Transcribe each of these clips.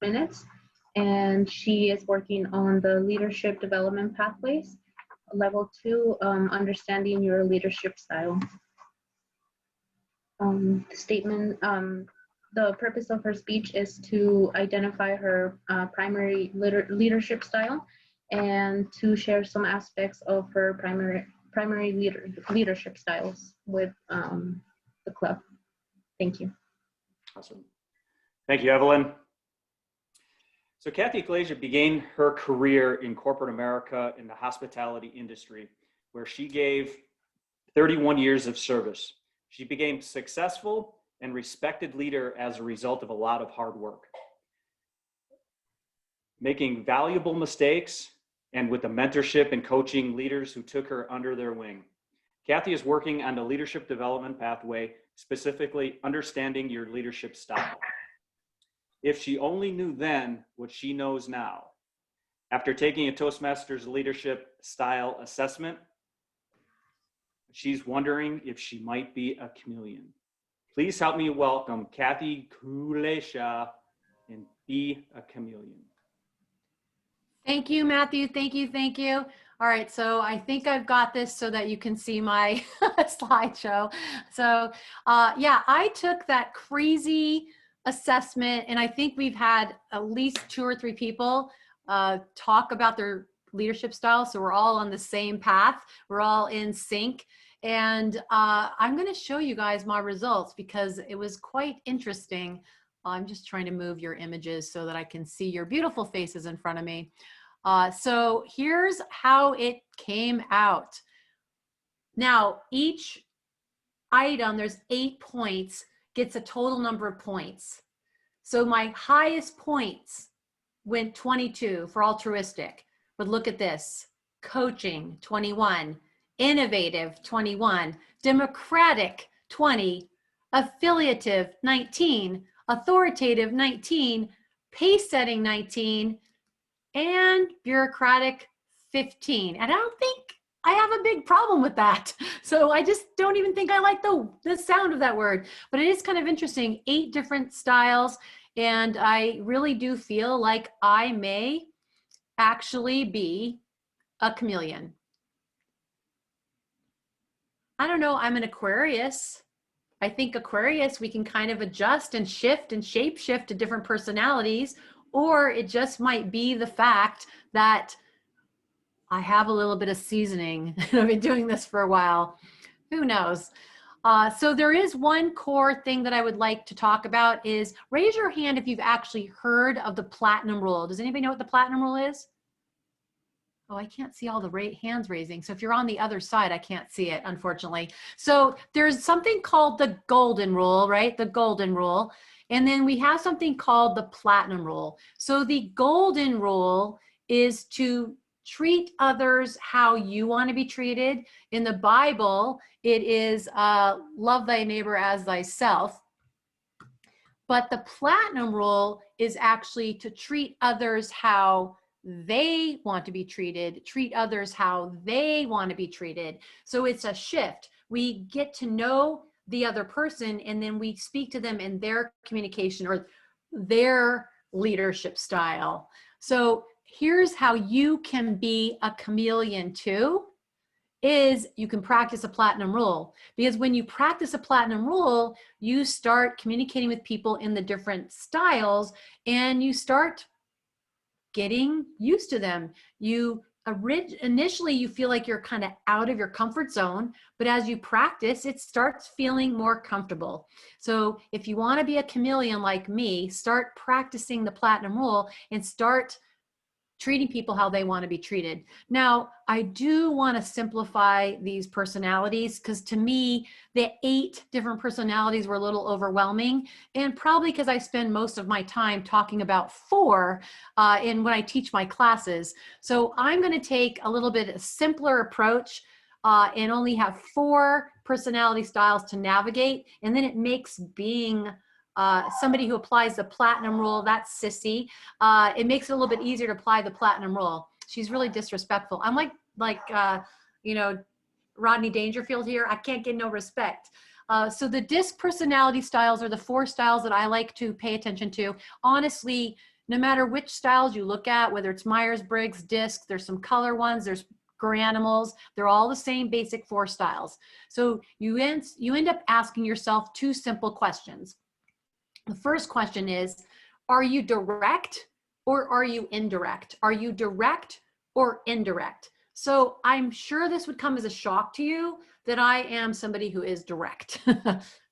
minutes. And she is working on the leadership development pathways, level 2, understanding your leadership style. The purpose of her speech is to identify her primary leadership style and to share some aspects of her primary leadership styles with the club. Thank you. Awesome. Thank you, Evelyn. So Kathi Kulesza began her career in corporate America in the hospitality industry, where she gave 31 years of service. She became successful and respected leader as a result of a lot of hard work, making valuable mistakes, and with the mentorship and coaching leaders who took her under their wing. Kathi is working on the leadership development pathway, specifically understanding your leadership style. If she only knew then what she knows now. After taking a Toastmasters leadership style assessment, she's wondering if she might be a chameleon. Please help me welcome Kathi Kulesza and be a chameleon. Thank you, Matthew. Thank you. Thank you. All right. So I think I've got this so that you can see my slideshow. So yeah, I took that crazy assessment, and I think we've had at least 2 or 3 people talk about their leadership style. So we're all on the same path. We're all in sync. And I'm going to show you guys my results because it was quite interesting. I'm just trying to move your images so that I can see your beautiful faces in front of me. So here's how it came out. Now, each item, there's 8 points, gets a total number of points. So my highest points went 22 for altruistic. But look at this: coaching, 21. Innovative, 21, democratic, 20, affiliative, 19, authoritative, 19, pace setting, 19, and bureaucratic, 15. And I don't think I have a big problem with that. So I just don't even think I like the sound of that word, but it is kind of interesting. 8 different styles. And I really do feel like I may actually be a chameleon. I don't know, I'm an Aquarius. I think Aquarius, we can kind of adjust and shift and shape shift to different personalities, or it just might be the fact that I have a little bit of seasoning. I've been doing this for a while. Who knows? So there is one core thing that I would like to talk about is raise your hand if you've actually heard of the platinum rule. Does anybody know what the platinum rule is? Oh, I can't see all the hands raising. So if you're on the other side, I can't see it, unfortunately. So there's something called the golden rule, right? The golden rule. And then we have something called the platinum rule. So the golden rule is to treat others how you want to be treated. In the Bible, it is love thy neighbor as thyself. But the platinum rule is actually to treat others how they want to be treated, treat others how they want to be treated. So it's a shift. We get to know the other person, and then we speak to them in their communication or their leadership style. So here's how you can be a chameleon too, is you can practice a platinum rule. Because when you practice a platinum rule, you start communicating with people in the different styles, and you start getting used to them. Initially you feel like you're kind of out of your comfort zone, but as you practice, it starts feeling more comfortable. So if you want to be a chameleon like me, start practicing the platinum rule and start treating people how they want to be treated. Now, I do want to simplify these personalities because to me, the 8 different personalities were a little overwhelming, and probably because I spend most of my time talking about 4 when I teach my classes. So I'm going to take a little bit simpler approach and only have 4 personality styles to navigate, and then it makes being somebody who applies the platinum rule, that's Sissy. It makes it a little bit easier to apply the platinum rule. She's really disrespectful. I'm like you know, Rodney Dangerfield here. I can't get no respect. So the DISC personality styles are the 4 styles that I like to pay attention to. Honestly, no matter which styles you look at, whether it's Myers-Briggs, DISC, there's some color ones, there's Animals, they're all the same basic 4 styles. So you end up asking yourself 2 simple questions. The first question is, are you direct or are you indirect? Are you direct or indirect? So I'm sure this would come as a shock to you that I am somebody who is direct.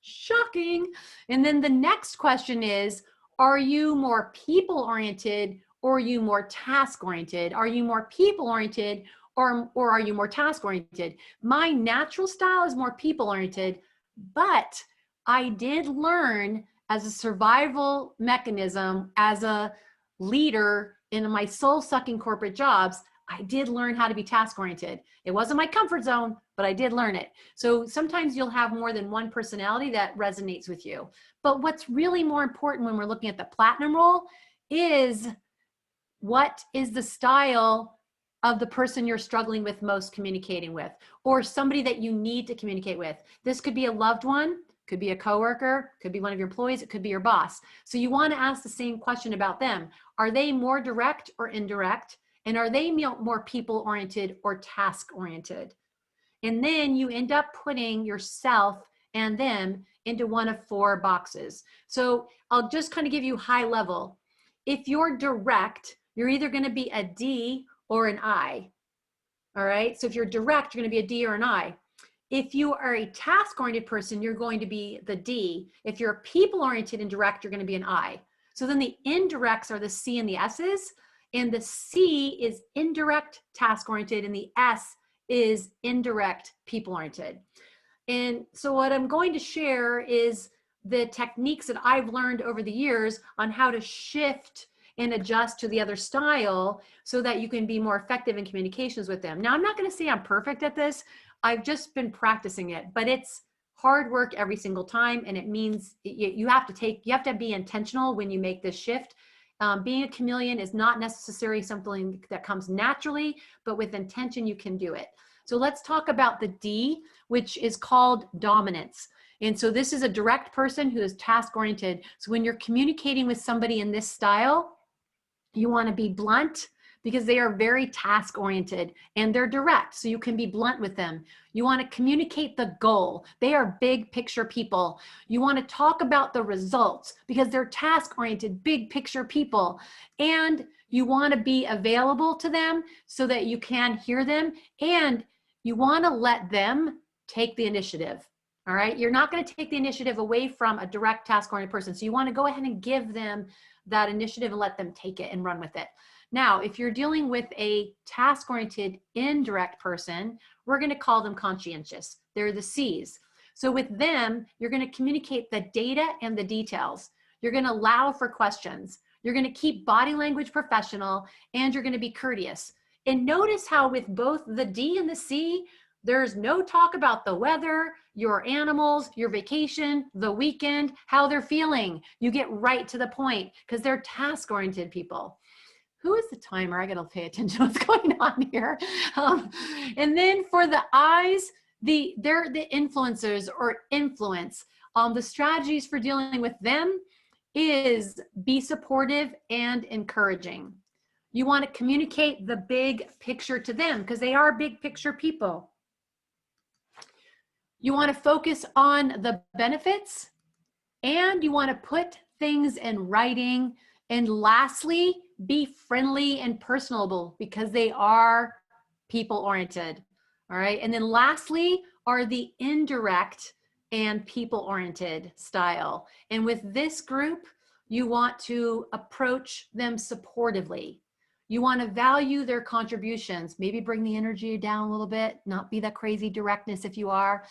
Shocking. And then the next question is, are you more people-oriented or are you more task-oriented? Are you more people-oriented or are you more task-oriented? My natural style is more people-oriented, but I did learn as a survival mechanism, as a leader in my soul-sucking corporate jobs, I did learn how to be task-oriented. It wasn't my comfort zone, but I did learn it. So sometimes you'll have more than one personality that resonates with you. But what's really more important when we're looking at the platinum role is, what is the style of the person you're struggling with most communicating with, or somebody that you need to communicate with. This could be a loved one, could be a coworker, could be one of your employees, it could be your boss. So you want to ask the same question about them. Are they more direct or indirect? And are they more people-oriented or task-oriented? And then you end up putting yourself and them into one of 4 boxes. So I'll just kind of give you high level. If you're direct, you're either going to be a D or an I. All right. So if you're direct, you're going to be a D or an I. If you are a task-oriented person, you're going to be the D. If you're people-oriented and direct, you're going to be an I. So then the indirects are the C and the S's, and the C is indirect task-oriented and the S is indirect people-oriented. And so what I'm going to share is the techniques that I've learned over the years on how to shift and adjust to the other style so that you can be more effective in communications with them. Now, I'm not going to say I'm perfect at this. I've just been practicing it, but it's hard work every single time. And it means you have to be intentional when you make this shift. Being a chameleon is not necessarily something that comes naturally, but with intention, you can do it. So let's talk about the D, which is called dominance. And so this is a direct person who is task-oriented. So when you're communicating with somebody in this style, you want to be blunt because they are very task-oriented and they're direct. So you can be blunt with them. You want to communicate the goal. They are big picture people. You want to talk about the results because they're task-oriented, big picture people. And you want to be available to them so that you can hear them. And you want to let them take the initiative. All right. You're not going to take the initiative away from a direct task-oriented person. So you want to go ahead and give them that initiative and let them take it and run with it. Now, if you're dealing with a task-oriented indirect person, we're going to call them conscientious. They're the C's. So with them, you're going to communicate the data and the details. You're going to allow for questions. You're going to keep body language professional, and you're going to be courteous. And notice how with both the D and the C, there's no talk about the weather, your animals, your vacation, the weekend, how they're feeling. You get right to the point because they're task-oriented people. Who is the timer? I got to pay attention to what's going on here. And then for the I's, they're the influencers or influence. The strategies for dealing with them is be supportive and encouraging. You want to communicate the big picture to them because they are big picture people. You want to focus on the benefits and you want to put things in writing. And lastly, be friendly and personable because they are people oriented. All right. And then lastly are the indirect and people oriented style. And with this group, you want to approach them supportively. You want to value their contributions, maybe bring the energy down a little bit, not be that crazy directness if you are.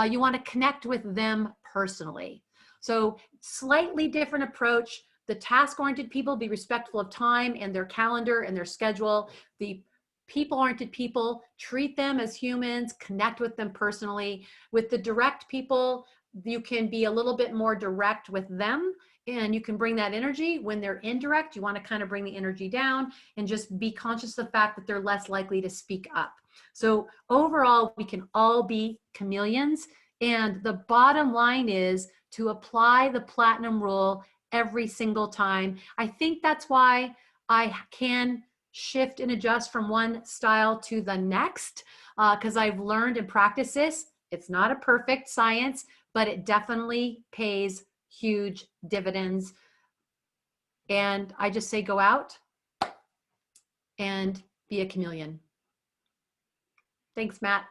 You want to connect with them personally. So slightly different approach. The task-oriented people, be respectful of time and their calendar and their schedule. The people-oriented people, treat them as humans, connect with them personally. With the direct people, you can be a little bit more direct with them and you can bring that energy. When they're indirect, you want to kind of bring the energy down and just be conscious of the fact that they're less likely to speak up. So overall, we can all be chameleons. And the bottom line is to apply the platinum rule every single time. I think that's why I can shift and adjust from one style to the next, because I've learned and practiced this. It's not a perfect science, but it definitely pays huge dividends. And I just say, go out and be a chameleon. Thanks, Matt.